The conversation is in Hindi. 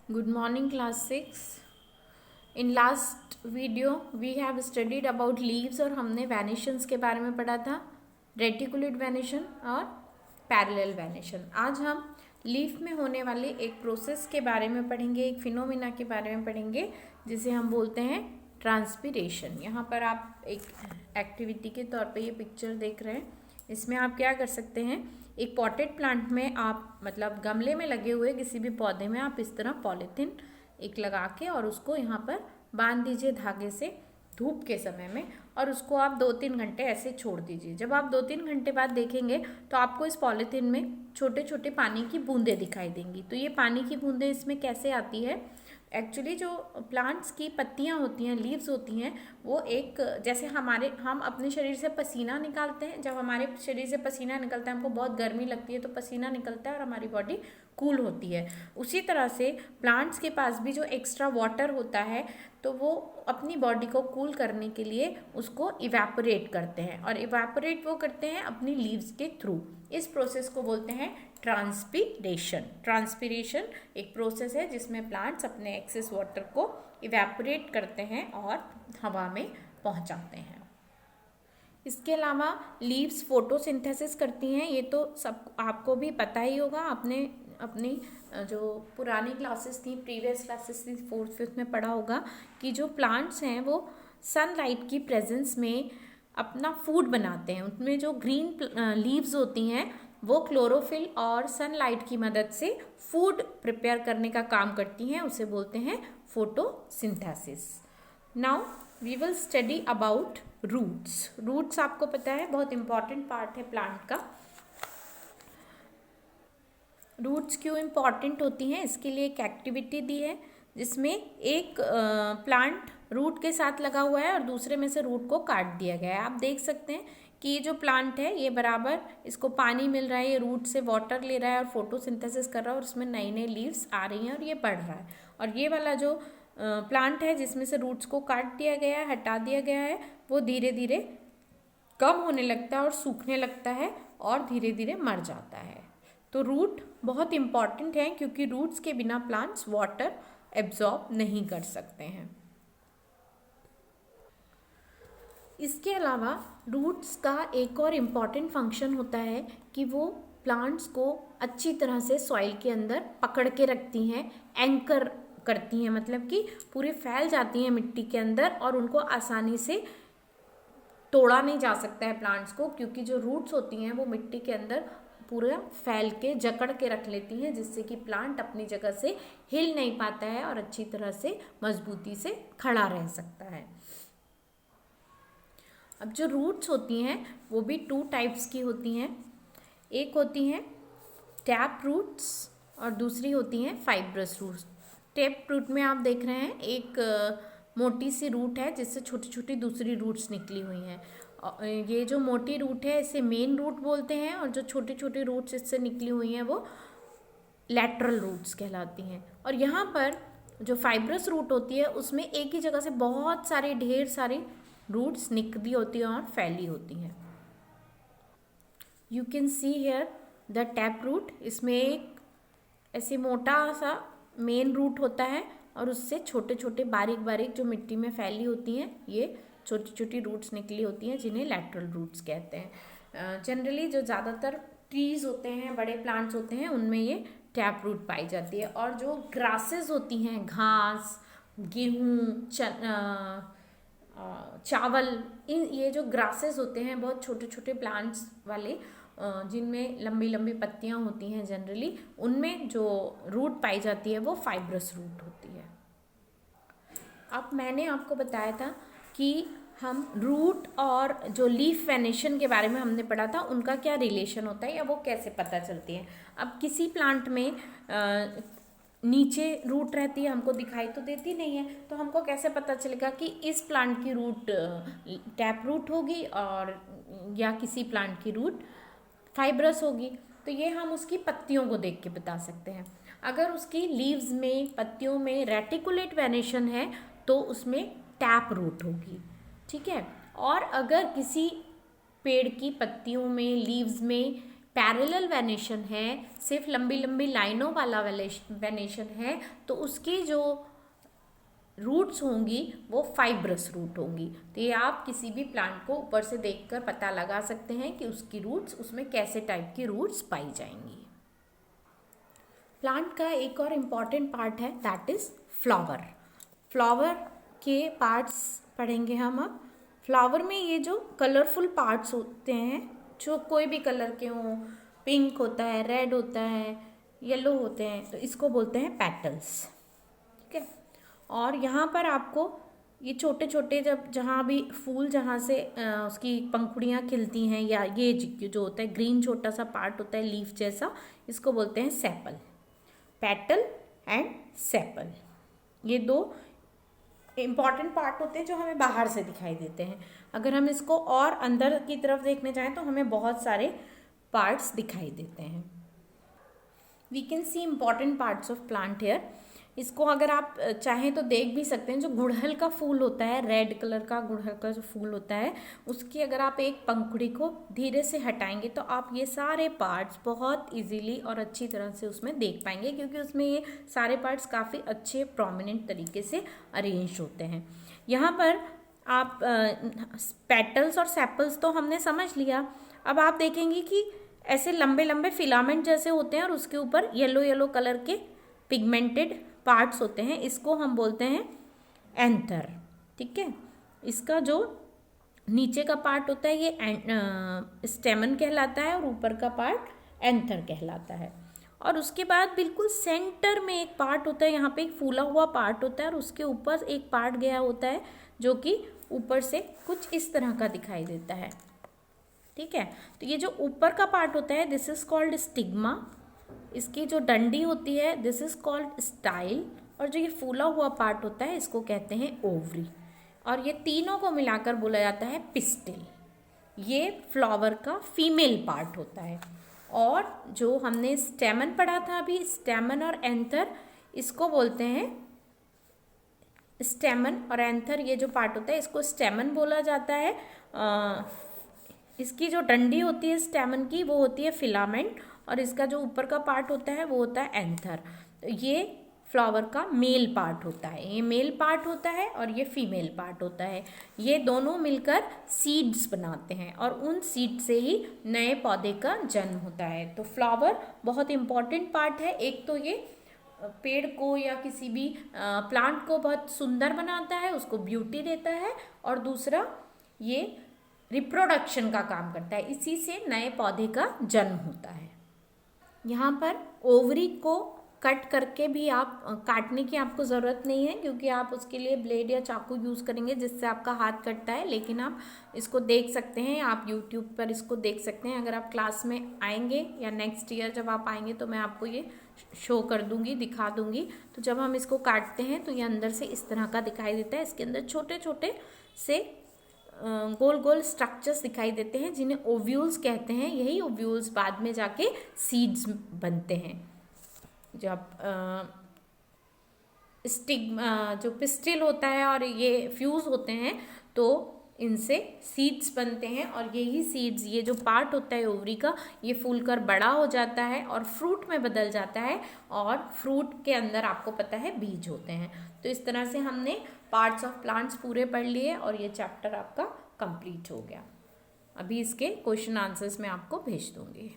Good morning, class 6. In last video we have studied about leaves और हमने वेनिशंस के बारे में पढ़ा था, रेटिकुलेट वेनिशन और पैरेलल वेनिशन. आज हम लीफ में होने वाले एक प्रोसेस के बारे में पढ़ेंगे, एक फिनोमिना के बारे में पढ़ेंगे जिसे हम बोलते हैं ट्रांसपिरेशन. यहाँ पर आप एक एक्टिविटी के तौर पे ये पिक्चर देख रहे हैं. इसमें आप क्या कर सकते हैं, एक पॉटेड प्लांट में आप मतलब गमले में लगे हुए किसी भी पौधे में आप इस तरह पॉलीथीन एक लगा के और उसको यहाँ पर बांध दीजिए धागे से धूप के समय में, और उसको आप 2-3 घंटे ऐसे छोड़ दीजिए. जब आप 2-3 घंटे बाद देखेंगे तो आपको इस पॉलीथीन में छोटे छोटे पानी की बूंदें दिखाई देंगी. तो ये पानी की बूंदें इसमें कैसे आती है, एक्चुअली जो प्लांट्स की पत्तियां होती हैं, लीव्स होती हैं, वो एक जैसे हम अपने शरीर से पसीना निकालते हैं. जब हमारे शरीर से पसीना निकलता है, हमको बहुत गर्मी लगती है तो पसीना निकलता है और हमारी बॉडी कूल होती है. उसी तरह से प्लांट्स के पास भी जो एक्स्ट्रा वाटर होता है तो वो अपनी बॉडी को कूल करने के लिए उसको इवेपोरेट करते हैं, और इवेपोरेट वो करते हैं अपनी लीव्स के थ्रू. इस प्रोसेस को बोलते हैं ट्रांसपीरेशन. ट्रांसपीरेशन एक प्रोसेस है जिसमें प्लांट्स अपने एक्सेस वाटर को इवेपोरेट करते हैं और हवा में पहुंचाते हैं. इसके अलावा लीव्स फोटोसिंथेसिस करती हैं. ये तो सब आपको भी पता ही होगा, आपने अपनी जो पुरानी क्लासेस थी, प्रीवियस क्लासेस थी, 4th-5th में पढ़ा होगा कि जो प्लांट्स हैं वो सनलाइट की प्रेजेंस में अपना फूड बनाते हैं. उनमें जो ग्रीन लीव्स होती हैं वो क्लोरोफिल और सनलाइट की मदद से फूड प्रिपेयर करने का काम करती हैं. उसे बोलते हैं photosynthesis. Now we will study about roots. Roots आपको पता है बहुत इंपॉर्टेंट पार्ट है प्लांट का. रूट्स क्यों इम्पॉर्टेंट होती हैं, इसके लिए एक एक्टिविटी दी है जिसमें एक प्लांट रूट के साथ लगा हुआ है और दूसरे में से रूट को काट दिया गया है. आप देख सकते हैं कि ये जो प्लांट है ये बराबर इसको पानी मिल रहा है, ये रूट से वाटर ले रहा है और फोटोसिंथेसिस कर रहा है और उसमें नई नई लीव्स आ रही हैं और ये बढ़ रहा है. और ये वाला जो प्लांट है जिसमें से रूट्स को काट दिया गया है, हटा दिया गया है, वो धीरे धीरे कम होने लगता है और सूखने लगता है और धीरे धीरे मर जाता है. तो रूट बहुत इम्पॉर्टेंट है क्योंकि रूट्स के बिना प्लांट्स वाटर एब्जॉर्ब नहीं कर सकते हैं. इसके अलावा रूट्स का एक और इम्पॉर्टेंट फंक्शन होता है कि वो प्लांट्स को अच्छी तरह से सॉइल के अंदर पकड़ के रखती हैं, एंकर करती हैं, मतलब कि पूरे फैल जाती हैं मिट्टी के अंदर और उनको आसानी से तोड़ा नहीं जा सकता है प्लांट्स को, क्योंकि जो रूट्स होती हैं वो मिट्टी के अंदर पूरा फैल के जकड़ के रख लेती हैं, जिससे कि प्लांट अपनी जगह से हिल नहीं पाता है और अच्छी तरह से मजबूती से खड़ा रह सकता है. अब जो रूट्स होती हैं वो भी 2 टाइप्स की होती हैं. एक होती हैं टैप रूट्स और दूसरी होती हैं फाइब्रस रूट्स. टैप रूट में आप देख रहे हैं एक मोटी सी रूट है जिससे छोटी छोटी दूसरी रूट्स निकली हुई हैं. ये जो मोटी रूट है इसे मेन रूट बोलते हैं और जो छोटी छोटी रूट्स इससे निकली हुई हैं वो लैटरल रूट्स कहलाती हैं. और यहाँ पर जो फाइब्रस रूट होती है उसमें एक ही जगह से बहुत सारी ढेर सारी रूट्स निकली होती हैं और फैली होती हैं. You can see here the tap root. इसमें एक ऐसे मोटा सा मेन रूट होता है और उससे छोटे छोटे बारीक बारीक जो मिट्टी में फैली होती हैं ये छोटी छोटी रूट्स निकली होती हैं जिन्हें लैटरल रूट्स कहते हैं. जनरली जो ज़्यादातर ट्रीज होते हैं, बड़े प्लांट्स होते हैं, उनमें ये टैप रूट पाई जाती है. और जो ग्रासेस होती हैं, घास, गेहूँ, चावल, ये जो ग्रासेस होते हैं बहुत छोटे छोटे प्लांट्स वाले जिनमें लंबी लंबी पत्तियां होती हैं जनरली, उनमें जो रूट पाई जाती है वो फाइब्रस रूट होती है. अब मैंने आपको बताया था कि हम रूट और जो लीफ वेनेशन के बारे में हमने पढ़ा था उनका क्या रिलेशन होता है या वो कैसे पता चलती है. अब किसी प्लांट में नीचे रूट रहती है, हमको दिखाई तो देती नहीं है, तो हमको कैसे पता चलेगा कि इस प्लांट की रूट टैप रूट होगी और या किसी प्लांट की रूट फाइब्रस होगी. तो ये हम उसकी पत्तियों को देख के बता सकते हैं. अगर उसकी लीव्स में, पत्तियों में रेटिकुलेट वेनेशन है तो उसमें टैप रूट होगी, ठीक है. और अगर किसी पेड़ की पत्तियों में, लीव्स में पैरेलल वेनेशन है, सिर्फ लंबी लंबी लाइनों वाला वेनेशन है, तो उसकी जो रूट्स होंगी वो फाइब्रस रूट होंगी। तो ये आप किसी भी प्लांट को ऊपर से देखकर पता लगा सकते हैं कि उसकी रूट्स, उसमें कैसे टाइप की रूट्स पाई जाएंगी। प्लांट का एक और इम्पॉर्टेंट पार्ट है, दैट इज फ्लावर। फ्लावर के पार्ट्स पढ़ेंगे हम अब। फ्लावर में ये जो कलरफुल पार्ट्स होते हैं, जो कोई भी कलर के हों, पिंक होता है, रेड होता है, येलो होते हैं, तो इसको बोलते हैं पेटल्स। ठीक है। और यहाँ पर आपको ये छोटे छोटे जब जहाँ भी फूल जहाँ से उसकी पंखुड़ियाँ खिलती हैं, या ये जो होता है ग्रीन छोटा सा पार्ट होता है लीफ जैसा, इसको बोलते हैं सेपल। पेटल एंड सेपल, ये दो इम्पॉर्टेंट पार्ट होते हैं जो हमें बाहर से दिखाई देते हैं। अगर हम इसको और अंदर की तरफ देखने जाएं तो हमें बहुत सारे पार्ट्स दिखाई देते हैं। We can see important parts of plant here. इसको अगर आप चाहें तो देख भी सकते हैं। जो गुड़हल का फूल होता है, रेड कलर का गुड़हल का जो फूल होता है, उसकी अगर आप एक पंखुड़ी को धीरे से हटाएंगे तो आप ये सारे पार्ट्स बहुत इजीली और अच्छी तरह से उसमें देख पाएंगे, क्योंकि उसमें ये सारे पार्ट्स काफ़ी अच्छे प्रोमिनेंट तरीके से अरेंज होते हैं। यहाँ पर आप पेटल्स और सेपल्स तो हमने समझ लिया। अब आप देखेंगे कि ऐसे लंबे लंबे फिलामेंट जैसे होते हैं और उसके ऊपर येलो येलो कलर के पिगमेंटेड पार्ट्स होते हैं, इसको हम बोलते हैं एंथर। ठीक है। इसका जो नीचे का पार्ट होता है ये स्टेमन कहलाता है और ऊपर का पार्ट एंथर कहलाता है। और उसके बाद बिल्कुल सेंटर में एक पार्ट होता है, यहाँ पे एक फूला हुआ पार्ट होता है और उसके ऊपर एक पार्ट गया होता है जो कि ऊपर से कुछ इस तरह का दिखाई देता है। ठीक है। तो ये जो ऊपर का पार्ट होता है, दिस इज कॉल्ड स्टिग्मा। इसकी जो डंडी होती है, दिस इज कॉल्ड स्टाइल। और जो ये फूला हुआ पार्ट होता है, इसको कहते हैं ओवरी। और ये तीनों को मिलाकर बोला जाता है पिस्टिल। ये फ्लावर का फीमेल पार्ट होता है। और जो हमने स्टेमन पढ़ा था अभी, स्टेमन और एंथर, इसको बोलते हैं स्टेमन और एंथर। ये जो पार्ट होता है इसको स्टेमन बोला जाता है। इसकी जो डंडी होती है स्टेमन की, वो होती है फिलामेंट, और इसका जो ऊपर का पार्ट होता है वो होता है एंथर। तो ये फ्लावर का मेल पार्ट होता है, ये मेल पार्ट होता है और ये फीमेल पार्ट होता है। ये दोनों मिलकर सीड्स बनाते हैं और उन सीड से ही नए पौधे का जन्म होता है। तो फ्लावर बहुत इम्पॉर्टेंट पार्ट है। एक तो ये पेड़ को या किसी भी प्लांट को बहुत सुंदर बनाता है, उसको ब्यूटी देता है, और दूसरा ये रिप्रोडक्शन का काम करता है, इसी से नए पौधे का जन्म होता है। यहाँ पर ओवरी को कट करके भी आप काटने की आपको ज़रूरत नहीं है, क्योंकि आप उसके लिए ब्लेड या चाकू यूज़ करेंगे जिससे आपका हाथ कटता है। लेकिन आप इसको देख सकते हैं, आप यूट्यूब पर इसको देख सकते हैं। अगर आप क्लास में आएंगे या नेक्स्ट ईयर जब आप आएंगे तो मैं आपको ये शो कर दूँगी, दिखा दूँगी। तो जब हम इसको काटते हैं तो ये अंदर से इस तरह का दिखाई देता है। इसके अंदर छोटे छोटे से गोल गोल स्ट्रक्चर्स दिखाई देते हैं जिन्हें ओव्यूल्स कहते हैं। यही ओव्यूल्स बाद में जाके सीड्स बनते हैं। जब जो पिस्टिल होता है और ये फ्यूज होते हैं तो इनसे सीड्स बनते हैं, और यही सीड्स, ये जो पार्ट होता है ओवरी का, ये फूलकर बड़ा हो जाता है और फ्रूट में बदल जाता है, और फ्रूट के अंदर आपको पता है बीज होते हैं। तो इस तरह से हमने पार्ट्स ऑफ प्लांट्स पूरे पढ़ लिए और ये चैप्टर आपका कंप्लीट हो गया। अभी इसके क्वेश्चन आंसर्स मैं आपको भेज दूंगी।